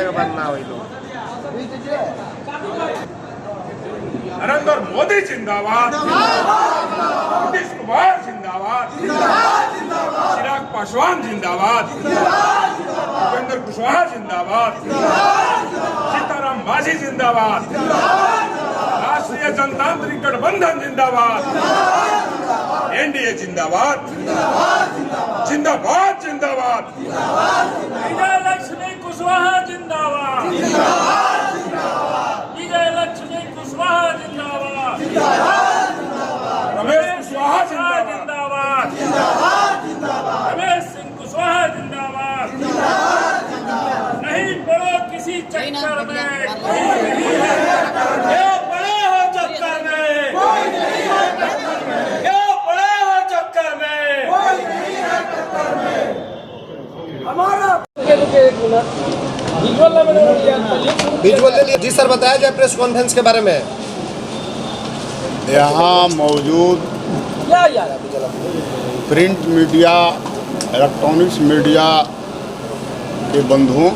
जाएगा बनना वही लोग। नरेंद्र मोदी जिंदाबाद, नीतीश कुमार जिंदाबाद, चिराग पासवान जिंदाबाद, उपेंद्र कुशवाहा जिंदाबाद, सीताराम मांझी जिंदाबाद, राष्ट्रीय जनतांत्रिक गठबंधन जिंदाबाद, एनडीए जिंदाबाद, जिंदाबाद जिंदाबाद, विजय लक्ष्मी कुशवाहा जिंदाबाद, विजय लक्ष्मी कुशवाहा जिंदाबाद, रमेश कुशवाहा जिंदाबाद, रमेश सिंह कुशवाहा जिंदाबाद। नहीं पड़ो किसी चक्कर में, क्यों पड़े हो चक्कर में, क्यों पड़े हो चक्कर में। विजुअल ले लिए जी सर, बताया जाए प्रेस कॉन्फ्रेंस के बारे में। यहाँ मौजूद प्रिंट मीडिया, इलेक्ट्रॉनिक्स मीडिया के बंधुओं,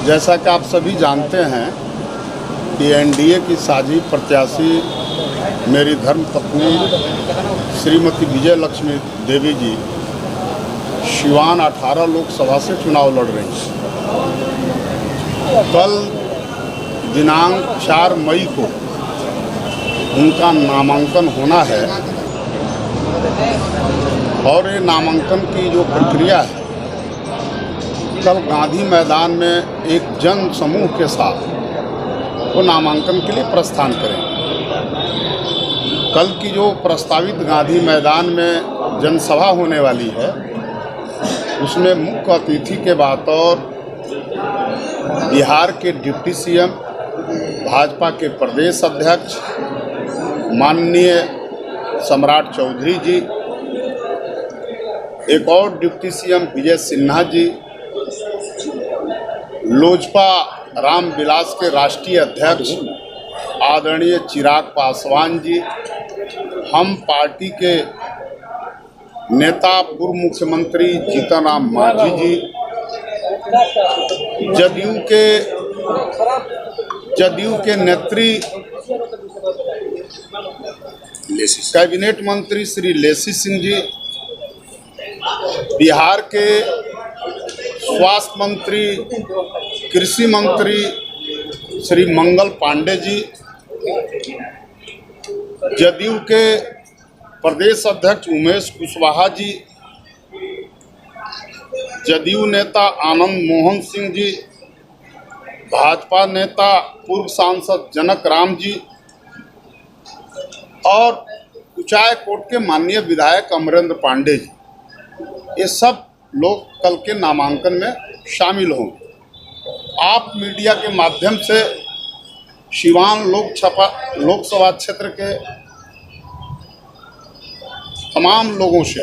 जैसा कि आप सभी जानते हैं कि एनडीए की साझी प्रत्याशी मेरी धर्मपत्नी श्रीमती विजय लक्ष्मी देवी जी सिवान 18 लोकसभा से चुनाव लड़ रही हैं। कल दिनांक 4 मई को उनका नामांकन होना है और ये नामांकन की जो प्रक्रिया है कल गांधी मैदान में एक जन समूह के साथ वो नामांकन के लिए प्रस्थान करेंगे। कल की जो प्रस्तावित गांधी मैदान में जनसभा होने वाली है उसमें मुख्य अतिथि के बतौर बिहार के डिप्टी सीएम, भाजपा के प्रदेश अध्यक्ष माननीय सम्राट चौधरी जी, एक और डिप्टी सीएम विजय सिन्हा जी, लोजपा रामविलास के राष्ट्रीय अध्यक्ष आदरणीय चिराग पासवान जी, हम पार्टी के नेता पूर्व मुख्यमंत्री जीतन राम मांझी जी, जदयू के नेत्री कैबिनेट मंत्री श्री लेसी सिंह जी, बिहार के स्वास्थ्य मंत्री कृषि मंत्री श्री मंगल पांडे जी, जदयू के प्रदेश अध्यक्ष उमेश कुशवाहा जी, जदयू नेता आनंद मोहन सिंह जी, भाजपा नेता पूर्व सांसद जनक राम जी और कुचाय कोट के माननीय विधायक अमरेंद्र पांडे जी, ये सब लोग कल के नामांकन में शामिल होंगे। आप मीडिया के माध्यम से सिवान लोकसभा क्षेत्र के तमाम लोगों से,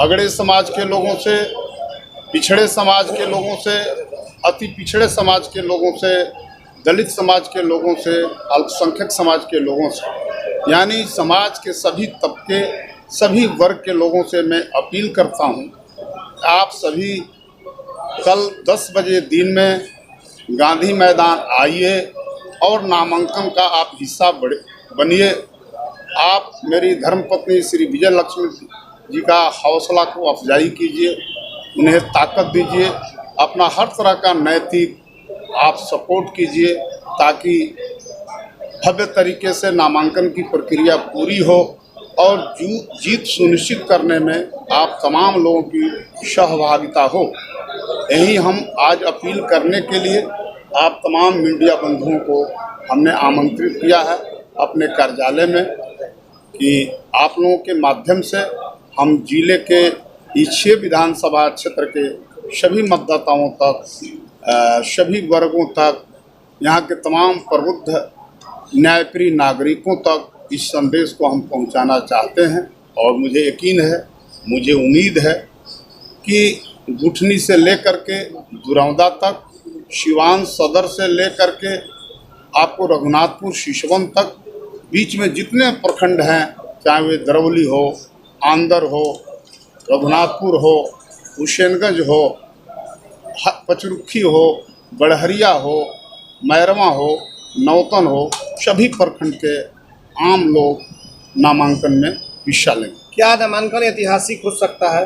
अगड़े समाज के लोगों से, पिछड़े समाज के लोगों से, अति पिछड़े समाज के लोगों से, दलित समाज के लोगों से, अल्पसंख्यक समाज के लोगों से, यानी समाज के सभी तबके, सभी वर्ग के लोगों से मैं अपील करता हूं, आप सभी कल 10 बजे दिन में गांधी मैदान आइए और नामांकन का आप हिस्सा बनिए। आप मेरी धर्मपत्नी श्री विजय लक्ष्मी जी का हौसला को अफजाई कीजिए, उन्हें ताकत दीजिए, अपना हर तरह का नैतिक आप सपोर्ट कीजिए ताकि भव्य तरीके से नामांकन की प्रक्रिया पूरी हो और जीत सुनिश्चित करने में आप तमाम लोगों की सहभागिता हो। यही हम आज अपील करने के लिए आप तमाम मीडिया बंधुओं को हमने आमंत्रित किया है अपने कार्यालय में कि आप लोगों के माध्यम से हम जिले के इस 6 विधानसभा क्षेत्र के सभी मतदाताओं तक, सभी वर्गों तक, यहाँ के तमाम प्रबुद्ध न्यायप्रिय नागरिकों तक इस संदेश को हम पहुँचाना चाहते हैं। और मुझे यकीन है, मुझे उम्मीद है कि गुठनी से लेकर के दुरौदा तक, सिवान सदर से लेकर के आपको रघुनाथपुर शिशवन तक, बीच में जितने प्रखंड हैं, चाहे वे दरौली हो, आंदर हो, रघुनाथपुर हो, हुसैनगंज हो, पचरुखी हो, बड़हरिया हो, मैरवा हो, नौतन हो, सभी प्रखंड के आम लोग नामांकन में हिस्सा लेंगे। क्या नामांकन ऐतिहासिक हो सकता है?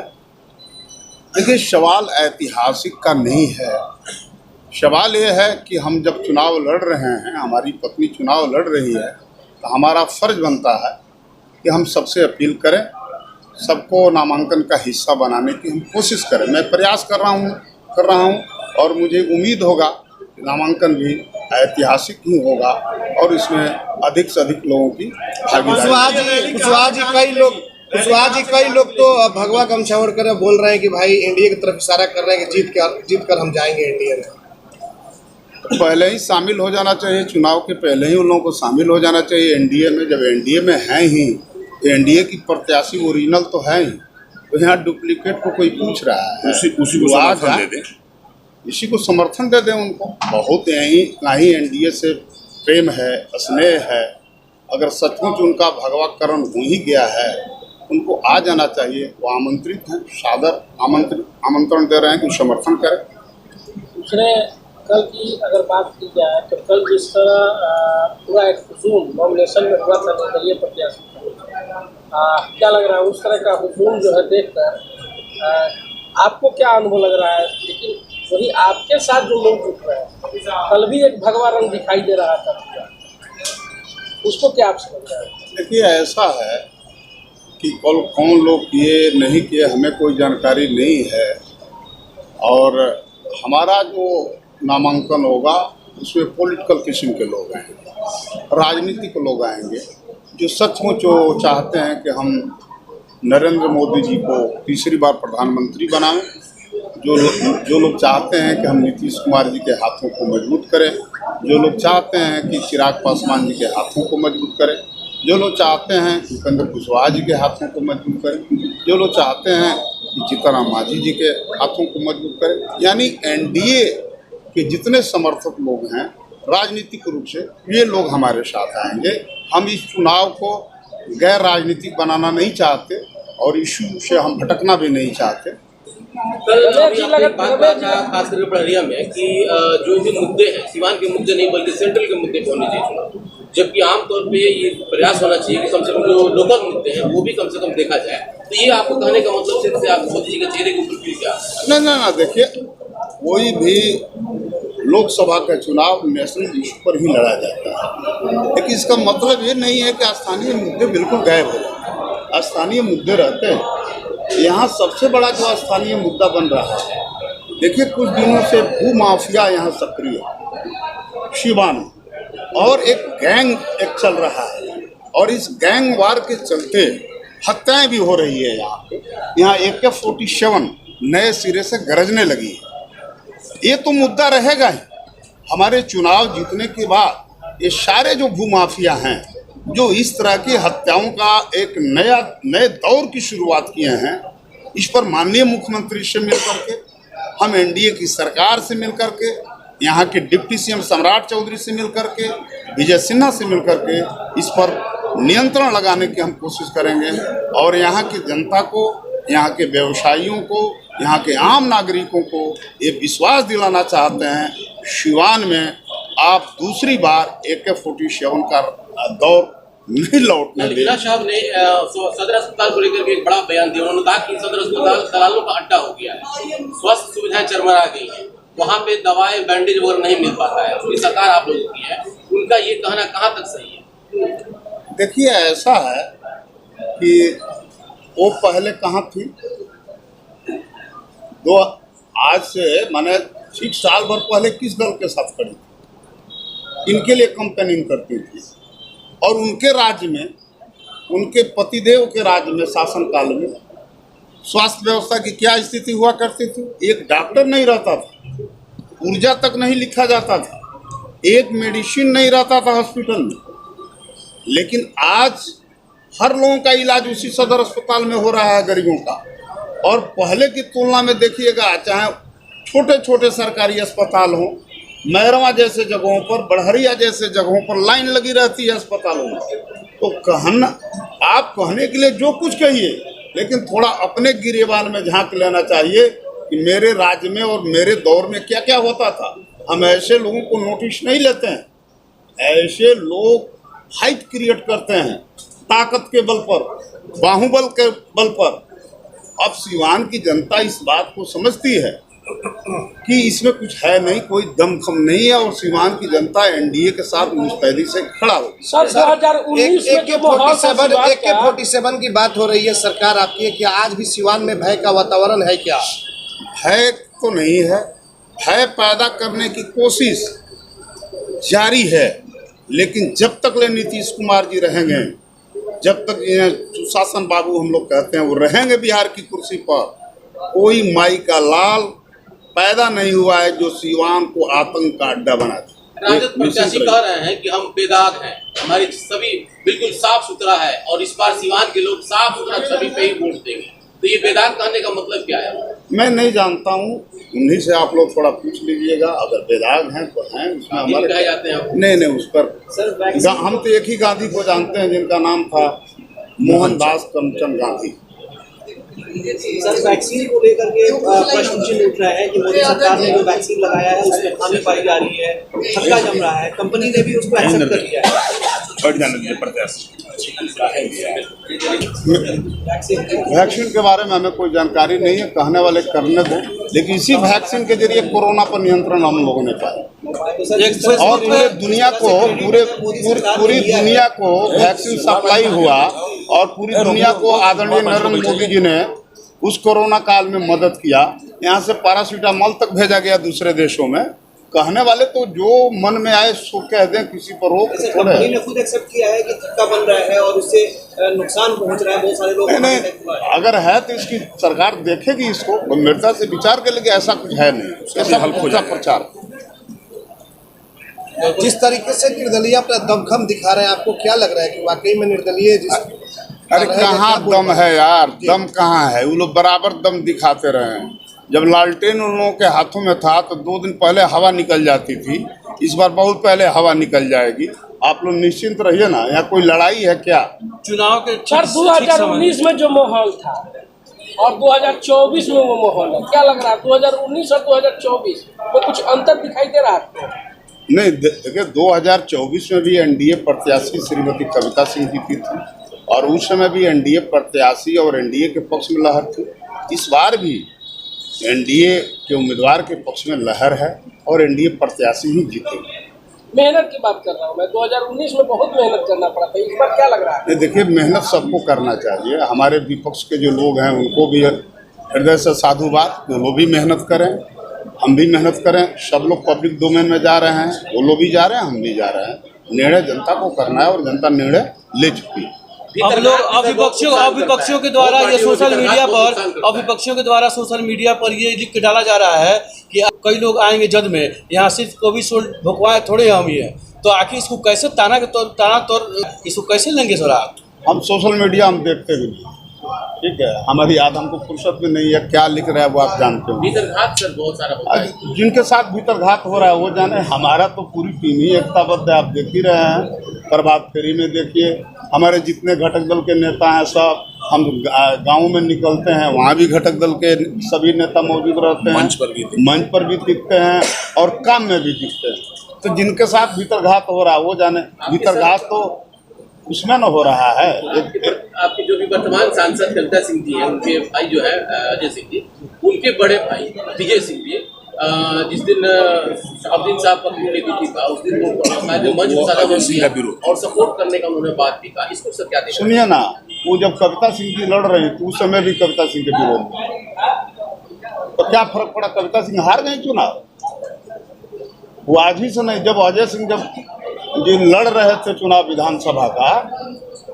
देखिए, सवाल ऐतिहासिक का नहीं है। सवाल ये है कि हम जब चुनाव लड़ रहे हैं, हमारी पत्नी चुनाव लड़ रही है, तो हमारा फर्ज बनता है कि हम सबसे अपील करें, सबको नामांकन का हिस्सा बनाने की हम कोशिश करें। मैं प्रयास कर रहा हूं और मुझे उम्मीद होगा कि नामांकन भी ऐतिहासिक ही होगा और इसमें अधिक से अधिक लोगों की भागीदारी। कुशवाहा जी कई लोग तो भगवा गमछा ओढ़ कर बोल रहे हैं कि भाई एनडीए की तरफ इशारा कर रहे हैं कि जीत कर हम जाएंगे एनडीए में। तो पहले ही शामिल हो जाना चाहिए, चुनाव के पहले ही उन लोगों को शामिल हो जाना चाहिए एनडीए में। जब एनडीए में हैं ही, तो एनडीए की प्रत्याशी ओरिजिनल तो है ही, तो यहाँ डुप्लीकेट को कोई पूछ रहा है? उसी को समर्थन दे दें, इसी को समर्थन दे दें उनको। बहुत यहीं एनडीए से प्रेम है, स्नेह है। अगर सचमुच उनका भगवाकरण हो ही गया है, उनको आ जाना चाहिए। वो आमंत्रित हैं, सादर आमंत्रण दे रहे हैं कि समर्थन करें। दूसरे कल की अगर बात की जाए तो कल जिस तरह पूरा एक हुजूम नॉमिनेशन में हुआ था निर्दलीय प्रत्याशी, क्या लग रहा है उस तरह का हुजूम जो है देखकर आपको क्या अनुभव लग रहा है? लेकिन वही आपके साथ जो लोग जुट रहे हैं, कल भी एक भगवा रंग दिखाई दे रहा था, उसको क्या आप समझ रहे हैं? देखिए, ऐसा है कि कल कौन लोग किए नहीं किए हमें कोई जानकारी नहीं है, और हमारा जो नामांकन होगा उसमें पॉलिटिकल किस्म के लोग आएंगे, राजनीतिक लोग आएंगे, जो सचमुच वो चाहते हैं कि हम नरेंद्र मोदी जी को तीसरी बार प्रधानमंत्री बनाएं, जो लोग चाहते हैं कि हम नीतीश कुमार जी के हाथों को मजबूत करें, जो लोग चाहते हैं कि चिराग पासवान जी के हाथों को मजबूत करें, जो लोग चाहते हैं कि उपेंद्र कुशवाहा जी के हाथों को मजबूत करें, जो लोग चाहते हैं कि जीतनराम मांझी जी के हाथों को मजबूत करें। यानी एनडीए के जितने समर्थक लोग हैं राजनीतिक रूप से, ये लोग हमारे साथ आएंगे। हम इस चुनाव को गैर राजनीतिक बनाना नहीं चाहते और इशू से हम भटकना भी नहीं चाहते। कल अभी आपने एक बात कहा था खास करके बड़हरिया में कि जो भी मुद्दे हैं, सीवान के मुद्दे नहीं बल्कि सेंट्रल के मुद्दे पे होने चाहिए चुनाव, जबकि आमतौर पे ये प्रयास होना चाहिए कि कम से कम जो लोकल मुद्दे हैं वो भी कम से कम देखा जाए। तो ये आपको कहने का मतलब सिर्फ से आप मोदी जी के चेहरे के ऊपर क्यों क्या? ना, देखिए, कोई भी लोकसभा का चुनाव नेशनल इशू पर ही लड़ा जाता है, लेकिन इसका मतलब ये नहीं है कि स्थानीय मुद्दे बिल्कुल गायब हो जाते। स्थानीय मुद्दे रहते हैं। यहाँ सबसे बड़ा जो स्थानीय मुद्दा बन रहा है, देखिए, कुछ दिनों से भू माफिया यहाँ सक्रिय है शिवान, और एक गैंग चल रहा है, और इस गैंग वार के चलते हत्याएं भी हो रही है। यहाँ AK-47 नए सिरे से गरजने लगी है। ये तो मुद्दा रहेगा ही। हमारे चुनाव जीतने के बाद ये सारे जो भूमाफिया हैं, जो इस तरह की हत्याओं का एक नए दौर की शुरुआत किए हैं, इस पर माननीय मुख्यमंत्री से मिलकर के, हम एनडीए की सरकार से मिलकर के, यहाँ के डिप्टी सीएम सम्राट चौधरी से मिलकर के, विजय सिन्हा से मिलकर के इस पर नियंत्रण लगाने की हम कोशिश करेंगे। और यहाँ की जनता को, यहाँ के व्यवसायियों को, यहाँ के आम नागरिकों को ये विश्वास दिलाना चाहते हैं, सिवान में आप दूसरी बार AK-47 का दौर नहीं लौटने दें। अविनाश साहब ने सदर अस्पताल को लेकर के एक बड़ा बयान दिया। उन्होंने कहा कि सदर अस्पताल दलालों का अड्डा हो गया है, स्वास्थ्य सुविधाएं चरमरा गई हैं, वहाँ पे दवाएं बैंडेज वगैरह नहीं मिल पाता है। उसकी सरकार आप लोगों की है, उनका ये कहना कहाँ तक सही है? देखिए, ऐसा है कि वो पहले कहाँ थी, तो आज से माने ठीक साल भर पहले किस दल के साथ खड़ी थी, इनके लिए कंपेनिंग करती थी, और उनके राज्य में, उनके पतिदेव के राज्य में शासनकाल में स्वास्थ्य व्यवस्था की क्या स्थिति हुआ करती थी? एक डॉक्टर नहीं रहता था, ऊर्जा तक नहीं लिखा जाता था, एक मेडिसिन नहीं रहता था हॉस्पिटल में। लेकिन आज हर लोगों का इलाज उसी सदर अस्पताल में हो रहा है, गरीबों का। और पहले की तुलना में देखिएगा, चाहे छोटे छोटे सरकारी अस्पताल हों, मैरवा जैसे जगहों पर, बड़हरिया जैसे जगहों पर लाइन लगी रहती है अस्पतालों में। तो आप कहने के लिए जो कुछ कहिए, लेकिन थोड़ा अपने गिरेबान में झांक लेना चाहिए कि मेरे राज्य में और मेरे दौर में क्या क्या होता था। हम ऐसे लोगों को नोटिस नहीं लेते हैं। ऐसे लोग हाइट क्रिएट करते हैं ताकत के बल पर, बाहुबल के बल पर। अब सिवान की जनता इस बात को समझती है कि इसमें कुछ है नहीं, कोई दमखम नहीं है, और सिवान की जनता एनडीए के साथ मुस्तैदी से खड़ा होगी। सर 2019 में जो माहौल था सिवान का, AK-47 की बात हो रही है, सरकार आपकी है, क्या आज भी सिवान में भय का वातावरण है क्या? भय तो नहीं है, भय पैदा करने की कोशिश जारी है, लेकिन जब तक ले नीतीश कुमार जी रहेंगे, जब तक ये सुशासन बाबू हम लोग कहते हैं वो रहेंगे बिहार की कुर्सी पर, कोई माई का लाल पैदा नहीं हुआ है जो सिवान को आतंक का अड्डा बना दे। राजद प्रत्याशी कह रहे हैं कि हम बेदाग हैं, हमारी छवि बिल्कुल साफ सुथरा है और इस बार सिवान के लोग साफ सुथरा छवि पे ही वोट देंगे। तो ये बेदाग कहने का मतलब क्या है? मैं नहीं जानता हूँ, उन्हीं से आप लोग थोड़ा पूछ लीजिएगा। अगर बेदाग हैं तो हैं, उसमें हमारे कहे जाते हैं नहीं उस पर हम तो एक ही गांधी को जानते हैं जिनका नाम था मोहनदास करमचंद गांधी। सर वैक्सीन को लेकर के प्रश्न चिन्ह उठ रहा है कि मोदी सरकार ने जो वैक्सीन लगाया है उसमें खामी पाई जा रही है, छक्का जम रहा है, कंपनी ने भी उसको एक्सेप्ट कर लिया है। वैक्सीन के बारे में हमें कोई जानकारी नहीं है, कहने वाले करने दो, लेकिन इसी वैक्सीन के जरिए कोरोना पर नियंत्रण हम लोगों ने पाया और पूरे दुनिया को पूरी दुनिया को वैक्सीन सप्लाई हुआ और पूरी दुनिया को आदरणीय नरेंद्र मोदी जी ने उस कोरोना काल में मदद किया। यहाँ से पैरासीटामोल तक भेजा गया दूसरे देशों में। कहने वाले तो जो मन में आए सो कह दें, किसी पर रोक थोड़े। कंपनी ने खुद एक्सेप्ट किया है कि छक्का बन रहा है और उससे नुकसान पहुंच रहा है, बहुत सारे लोग नहीं, अगर है तो इसकी सरकार देखेगी, इसको गंभीरता से विचार कर लेगी। ऐसा कुछ है नहीं, ऐसा हल्का प्रचार। जिस तरीके से निर्दलीय अपना दमखम दिखा रहे हैं, आपको क्या लग रहा है कि वाकई में निर्दलीय अरे कहाँ दम है यार, दम कहाँ है? वो लोग बराबर दम दिखाते रहे हैं। जब लालटेन उन लोगों के हाथों में था तो 2 दिन पहले हवा निकल जाती थी, इस बार बहुत पहले हवा निकल जाएगी। आप लोग निश्चिंत रहिए ना, यहाँ कोई लड़ाई है क्या? चुनाव के सर 2019 में जो माहौल था और 2024 में वो माहौल है, क्या लग रहा है 2019 और 2024 में कुछ अंतर दिखाई दे रहा है? नहीं, देखिए 2024 में भी एनडीए प्रत्याशी श्रीमती कविता सिंह जीती थी और उस समय भी एनडीए प्रत्याशी और एनडीए के पक्ष में लहर थी। इस बार भी एनडीए के उम्मीदवार के पक्ष में लहर है और एनडीए प्रत्याशी ही जीतेगी। मेहनत की बात कर रहा हूँ मैं, 2019 में बहुत मेहनत करना पड़ा था, इस बार क्या लग रहा है? देखिए मेहनत सबको करना चाहिए। हमारे विपक्ष के जो लोग हैं उनको भी हृदय से साधुवाद, वो लोग भी मेहनत करें, हम भी मेहनत करें। सब लोग पब्लिक डोमेन में जा रहे हैं, वो लोग भी जा रहे हैं, हम भी जा रहे हैं। निर्णय जनता को करना है और जनता निर्णय ले चुकी है। अब लोग अविपक्षियों के द्वारा ये सोशल मीडिया पर ये लिख के डाला जा रहा है कि कई लोग आएंगे जद में, यहाँ सिर्फ कोविशील्ड भुगवाए थोड़े हम ही है। तो आखिर इसको कैसे ताना तोड़ इसको कैसे लेंगे सर आप? हम सोशल मीडिया हम देखते भी नहीं, ठीक है। हमारी याद हमको फुर्सत भी नहीं है, क्या लिख रहा है वो आप जानते हो। भीतरघात सर बहुत सारा होता है। जिनके साथ भीतरघात हो रहा है वो जाने। हमारा तो पूरी टीम ही एकताबद्ध है, आप देख ही रहे हैं। प्रभात फेरी में देखिए, हमारे जितने घटक दल के नेता हैं सब, हम गाँव में निकलते हैं वहाँ भी घटक दल के सभी नेता मौजूद रहते हैं, मंच पर भी दिखते हैं और काम में भी दिखते हैं। तो जिनके साथ भीतरघात हो रहा है वो जाने। भीतरघात तो उसमें न हो रहा है। आपके जो भी वर्तमान सांसद कविता सिंह जी हैं, उनके भाई जो है अजय सिंह जी, उनके बड़े भाई विजय सिंह जी, जिस दिन अब्दुल साहब का पुण्यतिथि था उस दिन वो मंच किया और सपोर्ट करने का उन्होंने बात भी कहा। इसको सर क्या देखा? सुनिए ना, वो जब कविता सिंह जी लड़ रही थी उस समय भी कविता सिंह के विरोध में, तो क्या फर्क पड़ा? कविता सिंह हार गई चुनाव। वो आज ही से नहीं, जब अजय सिंह जो लड़ रहे थे चुनाव विधानसभा का,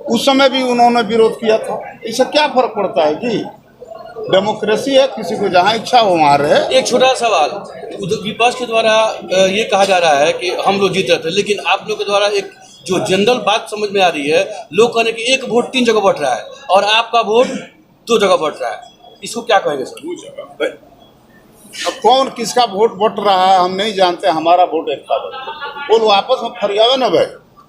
उस समय भी उन्होंने विरोध किया था। इससे क्या फर्क पड़ता है कि डेमोक्रेसी है, किसी को जहाँ इच्छा हो वहाँ रहे। एक छोटा सवाल, विपक्ष के द्वारा ये कहा जा रहा है कि हम लोग जीत रहे थे, लेकिन आप लोग के द्वारा एक जो जनरल बात समझ में आ रही है, लोग कहने कि एक वोट 3 जगह बढ़ रहा है और आपका वोट 2 जगह बढ़ रहा है। इसको क्या कहेंगे सर? अब कौन किसका वोट बट रहा है हम नहीं जानते। हमारा वोट एक था, वो आपस में फरियावे ना भाई,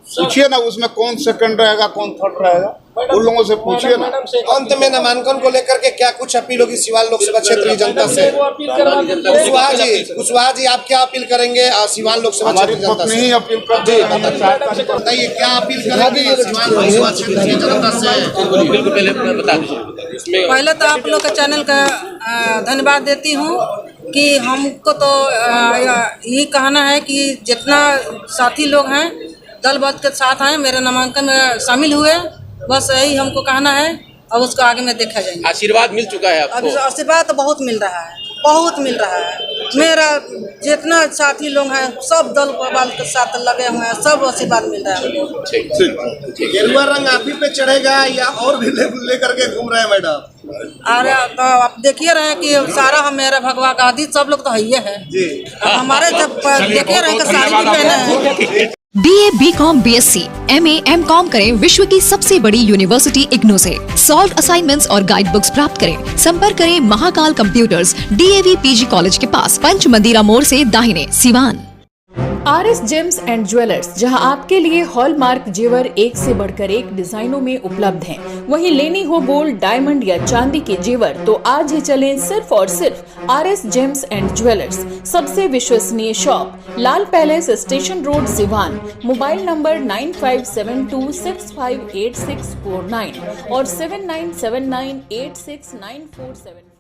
पूछिए ना उसमें कौन सेकंड रहेगा कौन थर्ड रहेगा। उन लोगों से पूछिए ना। अंत में नामांकन को लेकर के क्या कुछ अपील होगी सिवान लोकसभा क्षेत्र की जनता से? कुशवाहा जी आप क्या अपील करेंगे सिवान लोकसभा हमारी क्षेत्र की जनता पत्नी से? ही अपील करती है। बताइए क्या अपील करेंगे सिवान लोकसभा क्षेत्र की जनता से? बिल्कुल पहले बता दीजिए इसमें। पहले तो आप लोग के चैनल का धन्यवाद देती हूँ कि हमको तो यही कहना है कि जितना साथी लोग हैं दल बल के साथ हैं मेरे नामांकन में शामिल हुए, बस यही हमको कहना है और उसको आगे में देखा जाएगा। आशीर्वाद मिल चुका है अभी आपको? आशीर्वाद तो बहुत मिल रहा है, बहुत मिल रहा है। मेरा जितना साथी लोग हैं सब दल बल के साथ लगे हुए हैं, सब आशीर्वाद मिल रहा है। गेरुआ रंग आप ही पे चढ़ेगा या और भी लेकर के घूम रहे हैं मैडम? अरे तो आप देखिए रहे कि सारा हम मेरा भगवा गादी सब लोग तो है है जी। हमारे जब देखिए रहे कि साड़ी भी पहने हैं। BA, BCom, BSc, MA, MCom करें विश्व की सबसे बड़ी यूनिवर्सिटी इग्नू से। सॉल्व असाइनमेंट्स और गाइड बुक्स प्राप्त करें। संपर्क करें Mahakal computers, DAV PG college के पास, पंच मंदिरा मोड़ से दाहिने, Siwan. RS James and jewellers, जहां आपके लिए हॉलमार्क जेवर एक से बढ़कर एक डिजाइनों में उपलब्ध हैं। वहीं लेनी हो गोल्ड, डायमंड या चांदी के जेवर तो आज ही चलें सिर्फ और सिर्फ RS जेम्स एंड ज्वेलर्स। सबसे विश्वसनीय shop, Lal palace, station road, Siwan. Mobile number 9572658649 और 7979869474।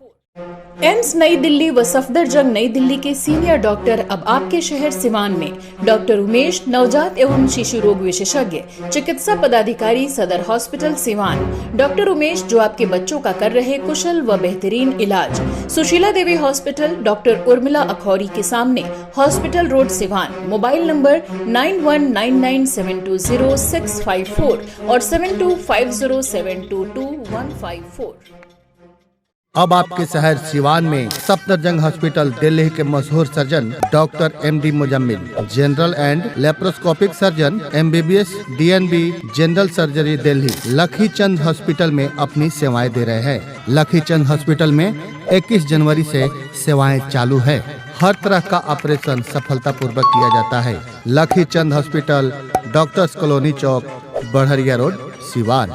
एम्स नई दिल्ली व सफदरजंग नई दिल्ली के सीनियर डॉक्टर अब आपके शहर सिवान में। डॉक्टर उमेश, नवजात एवं शिशु रोग विशेषज्ञ, चिकित्सा पदाधिकारी, सदर हॉस्पिटल सिवान। डॉक्टर उमेश जो आपके बच्चों का कर रहे कुशल व बेहतरीन इलाज। सुशीला देवी हॉस्पिटल, डॉक्टर उर्मिला अखौरी के सामने, hospital road, Siwan. Mobile number 9199720654 और 7250722154। अब आपके शहर सिवान में सफदरजंग हॉस्पिटल दिल्ली के मशहूर surgeon doctor MD Muzammil, general and laparoscopic surgeon, MBBS, DNB, general surgery Delhi, लखी चंद हॉस्पिटल में अपनी सेवाएं दे रहे हैं। लखी चंद हॉस्पिटल में 21 जनवरी से सेवाएं चालू है। हर तरह का ऑपरेशन सफलतापूर्वक किया जाता है। लखी चंद हॉस्पिटल, डॉक्टर्स कॉलोनी चौक, बढ़रिया रोड, सिवान।